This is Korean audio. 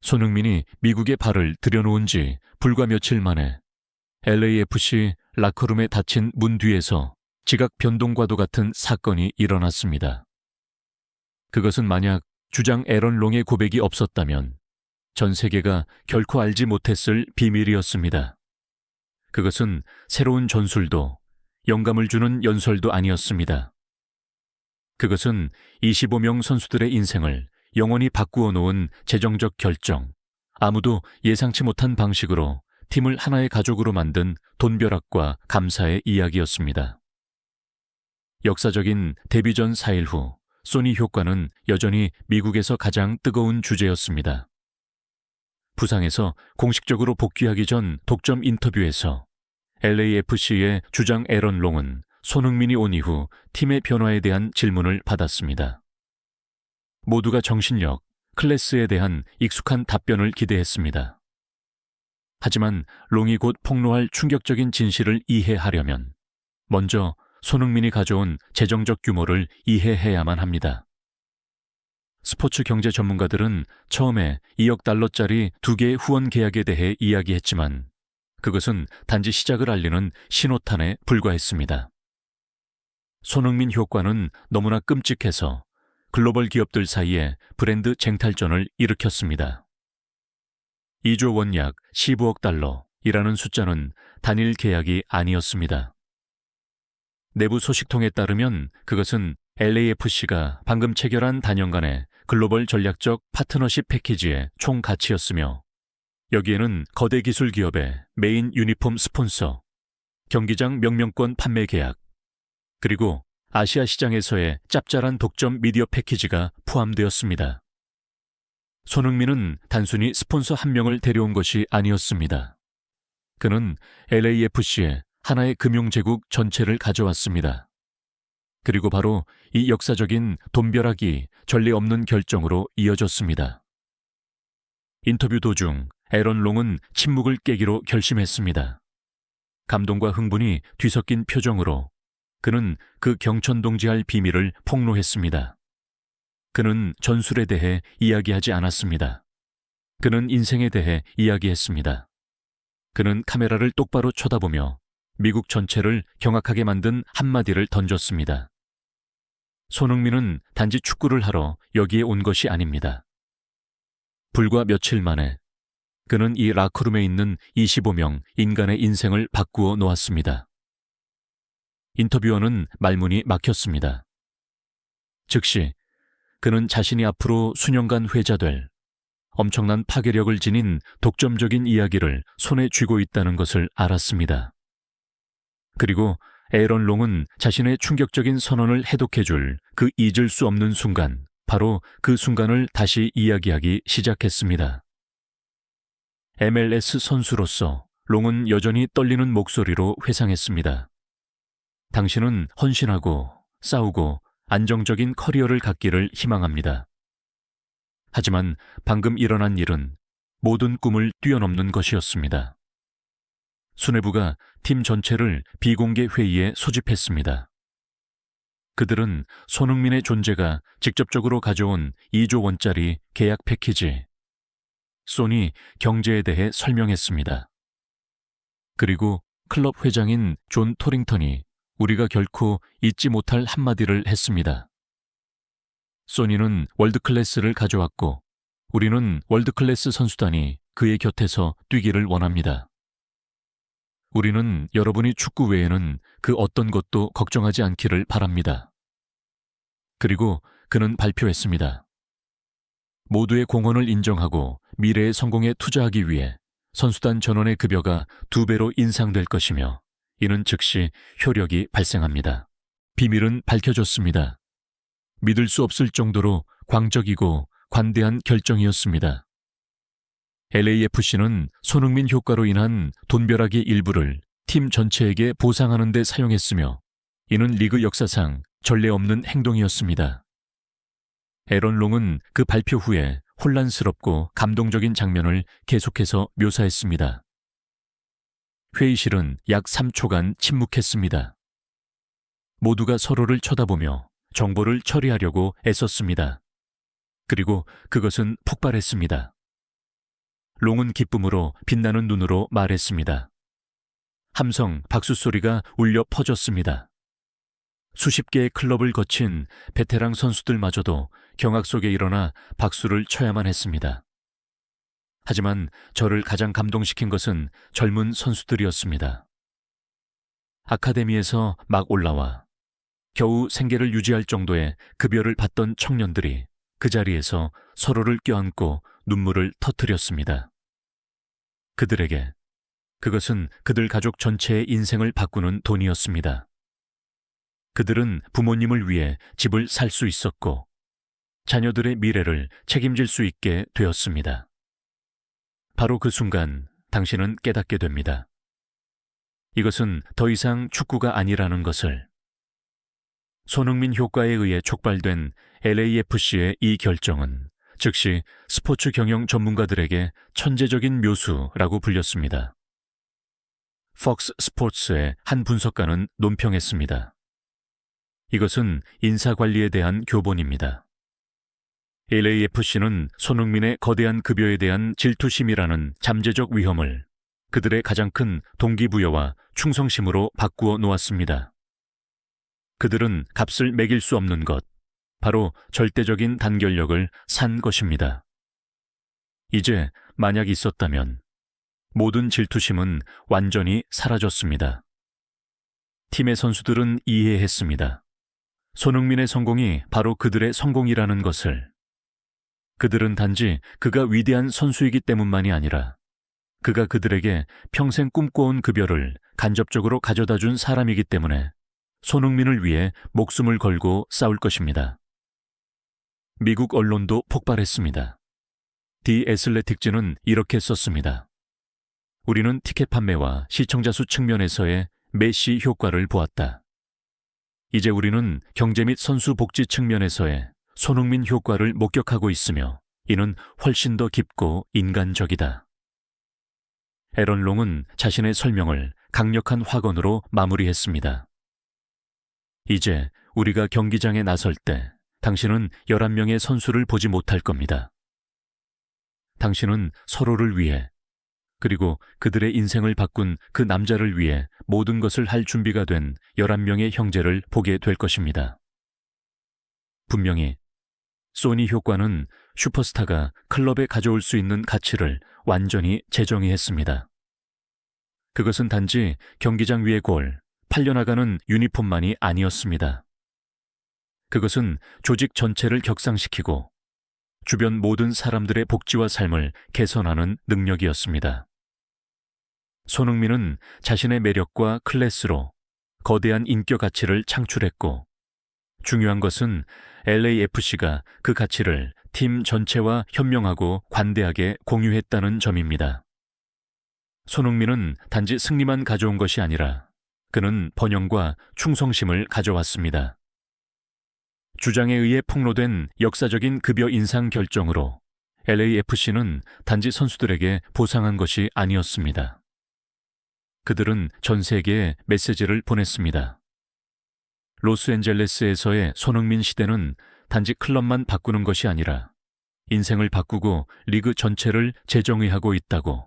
손흥민이 미국에 발을 들여놓은 지 불과 며칠 만에 LAFC 라커룸에 닫힌 문 뒤에서 지각 변동과도 같은 사건이 일어났습니다. 그것은 만약 주장 에런 롱의 고백이 없었다면 전 세계가 결코 알지 못했을 비밀이었습니다. 그것은 새로운 전술도 영감을 주는 연설도 아니었습니다. 그것은 25명 선수들의 인생을 영원히 바꾸어 놓은 재정적 결정, 아무도 예상치 못한 방식으로 팀을 하나의 가족으로 만든 돈벼락과 감사의 이야기였습니다. 역사적인 데뷔 전 4일 후 소니 효과는 여전히 미국에서 가장 뜨거운 주제였습니다. 부상에서 공식적으로 복귀하기 전 독점 인터뷰에서 LAFC의 주장 에런 롱은 손흥민이 온 이후 팀의 변화에 대한 질문을 받았습니다. 모두가 정신력, 클래스에 대한 익숙한 답변을 기대했습니다. 하지만 롱이 곧 폭로할 충격적인 진실을 이해하려면 먼저 손흥민이 가져온 재정적 규모를 이해해야만 합니다. 스포츠 경제 전문가들은 처음에 2억 달러짜리 2개의 후원 계약에 대해 이야기했지만 그것은 단지 시작을 알리는 신호탄에 불과했습니다. 손흥민 효과는 너무나 끔찍해서 글로벌 기업들 사이에 브랜드 쟁탈전을 일으켰습니다. 2조 원 약 15억 달러이라는 숫자는 단일 계약이 아니었습니다. 내부 소식통에 따르면 그것은 LAFC가 방금 체결한 단연간의 글로벌 전략적 파트너십 패키지의 총 가치였으며 여기에는 거대 기술 기업의 메인 유니폼 스폰서, 경기장 명명권 판매 계약, 그리고 아시아 시장에서의 짭짤한 독점 미디어 패키지가 포함되었습니다. 손흥민은 단순히 스폰서 한 명을 데려온 것이 아니었습니다. 그는 LAFC의 하나의 금융제국 전체를 가져왔습니다. 그리고 바로 이 역사적인 돈벼락이 전례 없는 결정으로 이어졌습니다. 인터뷰 도중 에런 롱은 침묵을 깨기로 결심했습니다. 감동과 흥분이 뒤섞인 표정으로 그는 그 경천동지할 비밀을 폭로했습니다. 그는 전술에 대해 이야기하지 않았습니다. 그는 인생에 대해 이야기했습니다. 그는 카메라를 똑바로 쳐다보며 미국 전체를 경악하게 만든 한마디를 던졌습니다. 손흥민은 단지 축구를 하러 여기에 온 것이 아닙니다. 불과 며칠 만에 그는 이 라커룸에 있는 25명 인간의 인생을 바꾸어 놓았습니다. 인터뷰어는 말문이 막혔습니다. 즉시 그는 자신이 앞으로 수년간 회자될 엄청난 파괴력을 지닌 독점적인 이야기를 손에 쥐고 있다는 것을 알았습니다. 그리고 에런 롱은 자신의 충격적인 선언을 해독해줄 그 잊을 수 없는 순간, 바로 그 순간을 다시 이야기하기 시작했습니다. MLS 선수로서 롱은 여전히 떨리는 목소리로 회상했습니다. 당신은 헌신하고 싸우고 안정적인 커리어를 갖기를 희망합니다. 하지만 방금 일어난 일은 모든 꿈을 뛰어넘는 것이었습니다. 수뇌부가 팀 전체를 비공개 회의에 소집했습니다. 그들은 손흥민의 존재가 직접적으로 가져온 2조 원짜리 계약 패키지, 소니 경제에 대해 설명했습니다. 그리고 클럽 회장인 존 토링턴이 우리가 결코 잊지 못할 한마디를 했습니다. 소니는 월드클래스를 가져왔고 우리는 월드클래스 선수단이 그의 곁에서 뛰기를 원합니다. 우리는 여러분이 축구 외에는 그 어떤 것도 걱정하지 않기를 바랍니다. 그리고 그는 발표했습니다. 모두의 공헌을 인정하고 미래의 성공에 투자하기 위해 선수단 전원의 급여가 2배로 인상될 것이며 이는 즉시 효력이 발생합니다. 비밀은 밝혀졌습니다. 믿을 수 없을 정도로 광적이고 관대한 결정이었습니다. LAFC는 손흥민 효과로 인한 돈벼락의 일부를 팀 전체에게 보상하는 데 사용했으며 이는 리그 역사상 전례 없는 행동이었습니다. 에런 롱은 그 발표 후에 혼란스럽고 감동적인 장면을 계속해서 묘사했습니다. 회의실은 약 3초간 침묵했습니다. 모두가 서로를 쳐다보며 정보를 처리하려고 애썼습니다. 그리고 그것은 폭발했습니다. 롱은 기쁨으로 빛나는 눈으로 말했습니다. 함성, 박수 소리가 울려 퍼졌습니다. 수십 개의 클럽을 거친 베테랑 선수들마저도 경악 속에 일어나 박수를 쳐야만 했습니다. 하지만 저를 가장 감동시킨 것은 젊은 선수들이었습니다. 아카데미에서 막 올라와 겨우 생계를 유지할 정도의 급여를 받던 청년들이 그 자리에서 서로를 껴안고 눈물을 터뜨렸습니다. 그들에게 그것은 그들 가족 전체의 인생을 바꾸는 돈이었습니다. 그들은 부모님을 위해 집을 살 수 있었고 자녀들의 미래를 책임질 수 있게 되었습니다. 바로 그 순간 당신은 깨닫게 됩니다. 이것은 더 이상 축구가 아니라는 것을. 손흥민 효과에 의해 촉발된 LAFC의 이 결정은 즉시 스포츠 경영 전문가들에게 천재적인 묘수라고 불렸습니다. 폭스 스포츠의 한 분석가는 논평했습니다. 이것은 인사관리에 대한 교본입니다. LAFC는 손흥민의 거대한 급여에 대한 질투심이라는 잠재적 위험을 그들의 가장 큰 동기부여와 충성심으로 바꾸어 놓았습니다. 그들은 값을 매길 수 없는 것, 바로 절대적인 단결력을 산 것입니다. 이제 만약 있었다면 모든 질투심은 완전히 사라졌습니다. 팀의 선수들은 이해했습니다. 손흥민의 성공이 바로 그들의 성공이라는 것을. 그들은 단지 그가 위대한 선수이기 때문만이 아니라 그가 그들에게 평생 꿈꿔온 급여를 간접적으로 가져다 준 사람이기 때문에 손흥민을 위해 목숨을 걸고 싸울 것입니다. 미국 언론도 폭발했습니다. 디 애슬레틱즈는 이렇게 썼습니다. 우리는 티켓 판매와 시청자 수 측면에서의 메시 효과를 보았다. 이제 우리는 경제 및 선수 복지 측면에서의 손흥민 효과를 목격하고 있으며 이는 훨씬 더 깊고 인간적이다. 에런 롱은 자신의 설명을 강력한 확언으로 마무리했습니다. 이제 우리가 경기장에 나설 때 당신은 11명의 선수를 보지 못할 겁니다. 당신은 서로를 위해 그리고 그들의 인생을 바꾼 그 남자를 위해 모든 것을 할 준비가 된 11명의 형제를 보게 될 것입니다. 분명히 소니 효과는 슈퍼스타가 클럽에 가져올 수 있는 가치를 완전히 재정의했습니다. 그것은 단지 경기장 위의 골, 팔려나가는 유니폼만이 아니었습니다. 그것은 조직 전체를 격상시키고 주변 모든 사람들의 복지와 삶을 개선하는 능력이었습니다. 손흥민은 자신의 매력과 클래스로 거대한 인격 가치를 창출했고 중요한 것은 LAFC가 그 가치를 팀 전체와 현명하고 관대하게 공유했다는 점입니다. 손흥민은 단지 승리만 가져온 것이 아니라 그는 번영과 충성심을 가져왔습니다. 주장에 의해 폭로된 역사적인 급여 인상 결정으로 LAFC는 단지 선수들에게 보상한 것이 아니었습니다. 그들은 전 세계에 메시지를 보냈습니다. 로스앤젤레스에서의 손흥민 시대는 단지 클럽만 바꾸는 것이 아니라 인생을 바꾸고 리그 전체를 재정의하고 있다고.